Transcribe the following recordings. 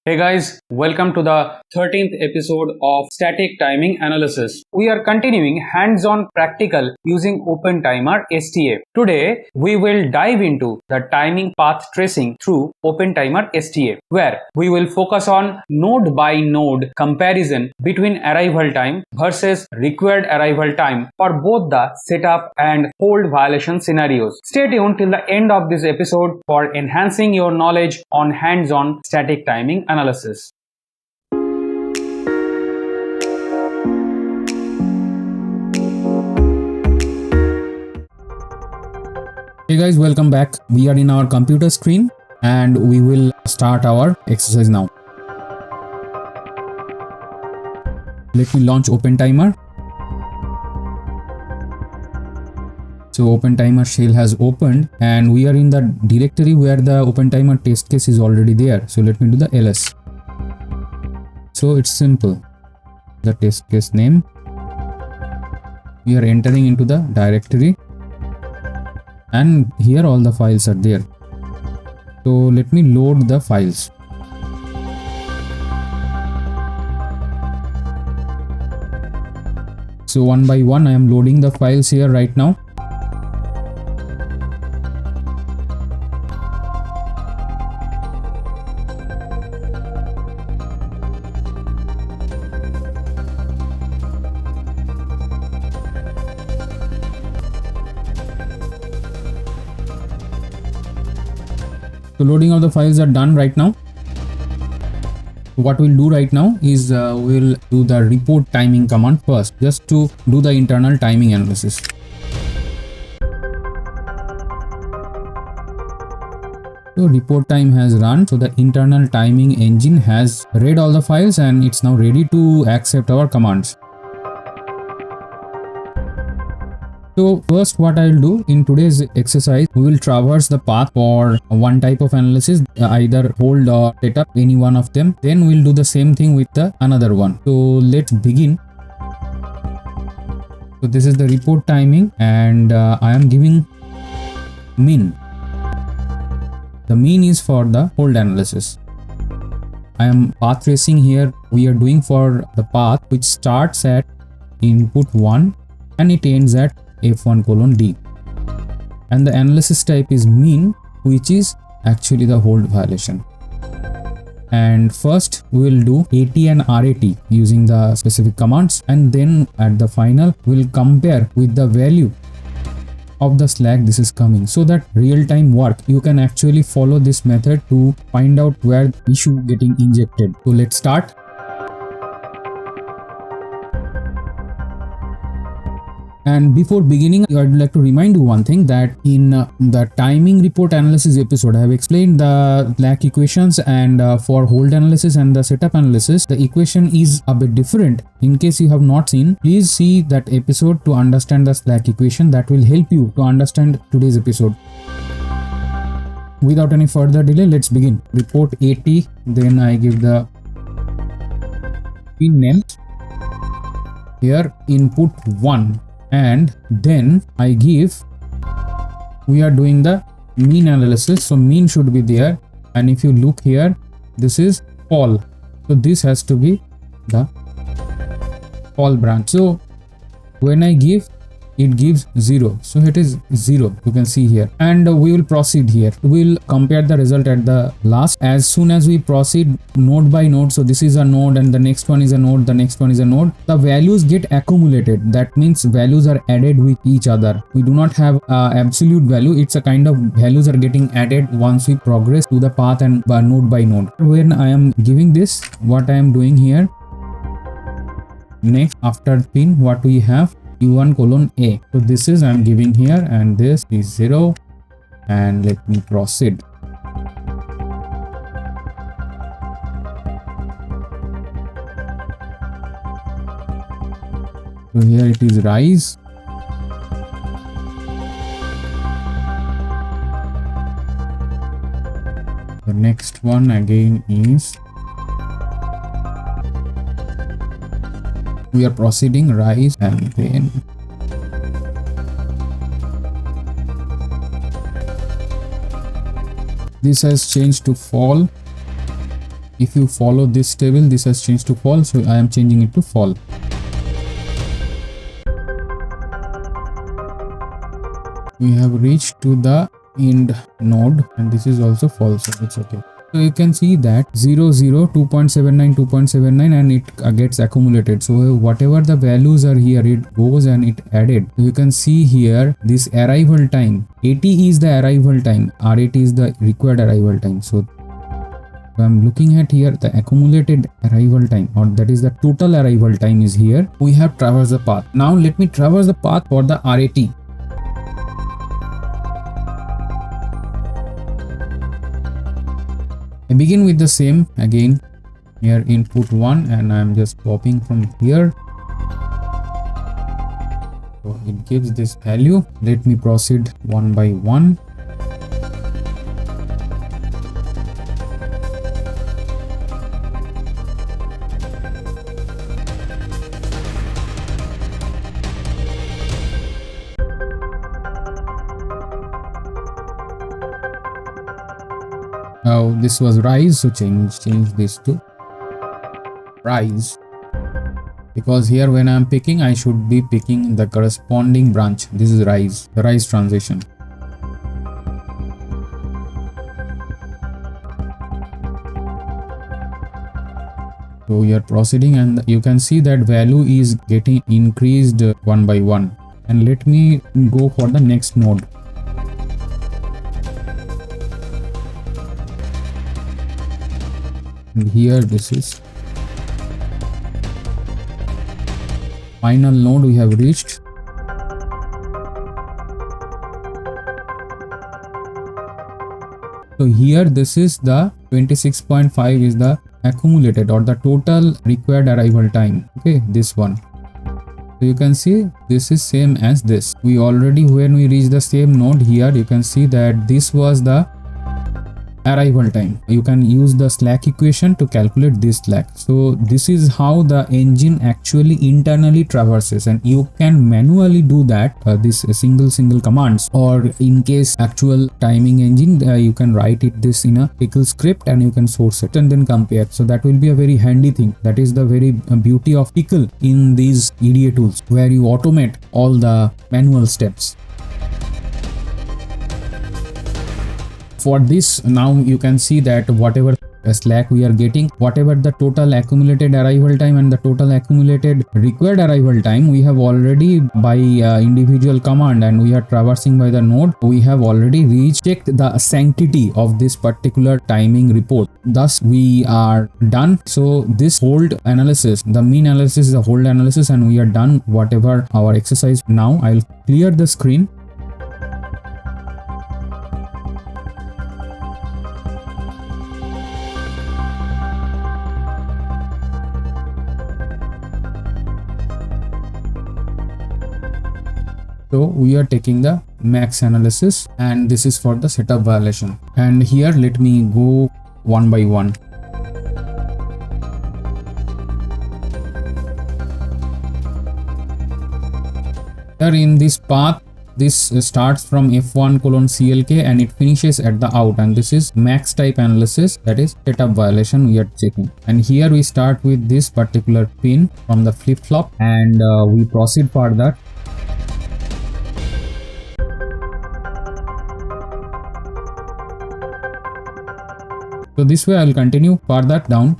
Hey guys, welcome to the 13th episode of Static Timing Analysis. We are continuing hands-on practical using OpenTimer-STA. Today, we will dive into the timing path tracing through OpenTimer-STA, where we will focus on node-by-node comparison between arrival time versus required arrival time for both the setup and hold violation scenarios. Stay tuned till the end of this episode for enhancing your knowledge on hands-on static timing analysis. Hey guys, welcome back. We are in our computer screen and we will start our exercise now. Let me launch OpenTimer. So OpenTimer shell has opened and we are in the directory where the OpenTimer test case is already there. So let me do the ls. So it's simple. The test case name. We are entering into the directory and here all the files are there. So let me load the files. So one by one I am loading the files here right now. So loading of the files are done right now. What we'll do right now is we'll do the report timing command first, just to do the internal timing analysis. So report time has run. So the internal timing engine has read all the files and it's now ready to accept our commands. So first what I'll do in today's exercise, we will traverse the path for one type of analysis, either hold or setup, any one of them. Then we'll do the same thing with the another one. So let's begin. So this is the report timing and I am giving mean. The mean is for the hold analysis. I am path tracing here. We are doing for the path which starts at input 1 and it ends at F1:D, and the analysis type is mean, which is actually the hold violation. And first we will do AT and RAT using the specific commands, and then at the final we'll compare with the value of the slack this is coming, so that real-time work you can actually follow this method to find out where the issue getting injected. So let's start. And before beginning, I'd like to remind you one thing, that in the timing report analysis episode, I have explained the slack equations, and for hold analysis and the setup analysis, the equation is a bit different. In case you have not seen, please see that episode to understand the slack equation. That will help you to understand today's episode. Without any further delay, let's begin. Report AT, then I give the pin name. Here input 1. And then I give, we are doing the mean analysis, so mean should be there, and if you look here, this is fall, so this has to be the fall branch. So when I give, it gives 0, so it is 0, you can see here, and we will proceed here. We'll compare the result at the last. As soon as we proceed node by node, so this is a node and the next one is a node, the next one is a node, the values get accumulated. That means values are added with each other. We do not have absolute value, it's a kind of values are getting added once we progress to the path and node by node. When I am giving this, what I am doing here, next after pin, what we have, U1:A. So this is I'm giving here, and this is 0, and let me proceed. So here it is rise. The next one again is, we are proceeding rise, and then this has changed to fall, If you follow this table, this has changed to false, so I am changing it to false. We have reached to the end node and this is also false, so it's okay. So you can see that 0 0 2.79 2.79 and it gets accumulated. So whatever the values are here, it goes and it added. So you can see here this arrival time, 80 is the arrival time, R80 is the required arrival time. So I'm looking at here the accumulated arrival time, or that is the total arrival time is here. We have traversed the path. Now let me traverse the path for the R80. I begin with the same again, here input 1 and I am just copying from here. So it gives this value. Let me proceed one by one. Now this was rise, so change this to rise, because here when I am picking, I should be picking the corresponding branch. This is rise, the rise transition. So we are proceeding and you can see that value is getting increased one by one. And let me go for the next node. And here this is final node we have reached. So here this is the 26.5 is the accumulated or the total required arrival time. Okay, this one. So you can see this is same as this. We already, when we reach the same node here, you can see that this was the arrival time. You can use the slack equation to calculate this slack. So this is how the engine actually internally traverses, and you can manually do that this single commands, or in case actual timing engine you can write it this in a pickle script and you can source it and then compare. So that will be a very handy thing. That is the very beauty of pickle in these EDA tools, where you automate all the manual steps. For this, now you can see that whatever slack we are getting, whatever the total accumulated arrival time and the total accumulated required arrival time, we have already by individual command, and we are traversing by the node, we have already rechecked the sanctity of this particular timing report. Thus we are done. So this hold analysis, the mean analysis is a hold analysis, and we are done whatever our exercise. Now I'll clear the screen. So we are taking the max analysis, and this is for the setup violation. And here let me go one by one. Here in this path, this starts from F1:CLK and it finishes at the out, and this is max type analysis, that is setup violation we are checking. And here we start with this particular pin from the flip-flop, and we proceed further. So this way I will continue further down.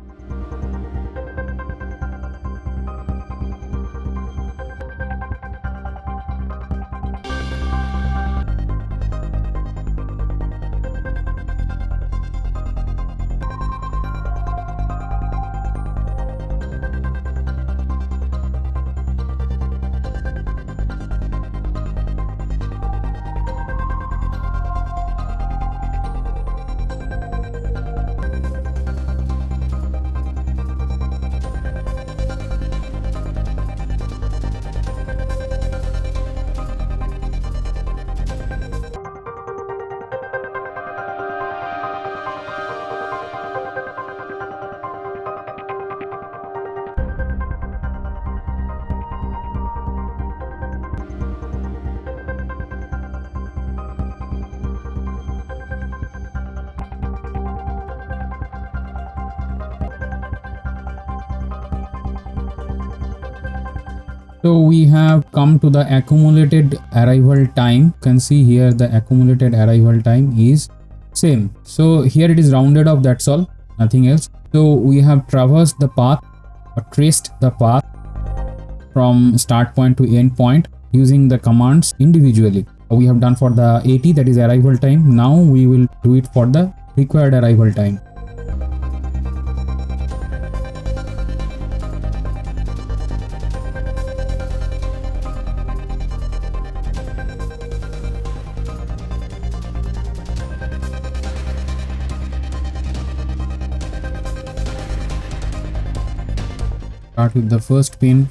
So we have come to the accumulated arrival time. You can see here the accumulated arrival time is same. So here it is rounded off, that's all, nothing else. So we have traversed the path or traced the path from start point to end point using the commands individually. We have done for the AT, that is arrival time. Now we will do it for the required arrival time. Start with the first pin.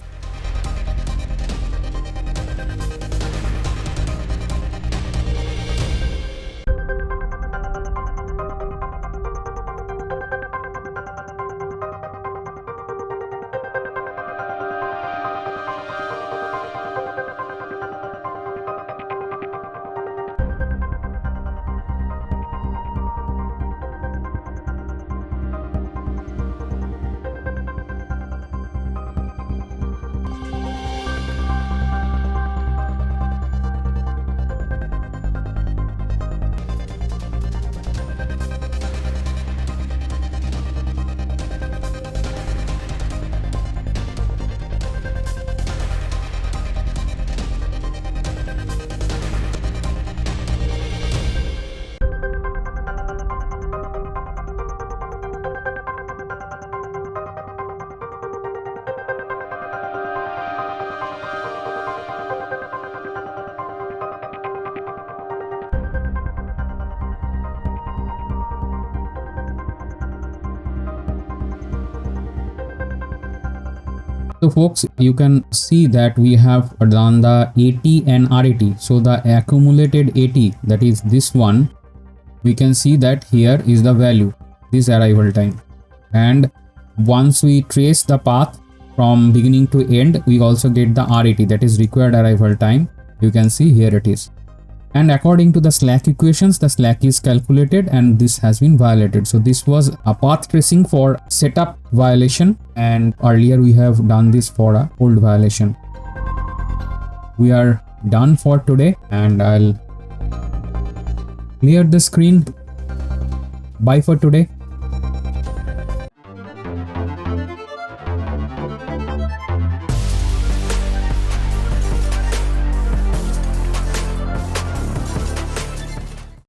So folks, you can see that we have done the AT and RAT. So the accumulated AT, that is this one, we can see that here is the value, this arrival time. And once we trace the path from beginning to end, we also get the RAT, that is required arrival time. You can see here it is. And according to the slack equations, the slack is calculated and this has been violated. So this was a path tracing for setup violation, and earlier we have done this for a hold violation. We are done for today and I'll clear the screen. Bye for today.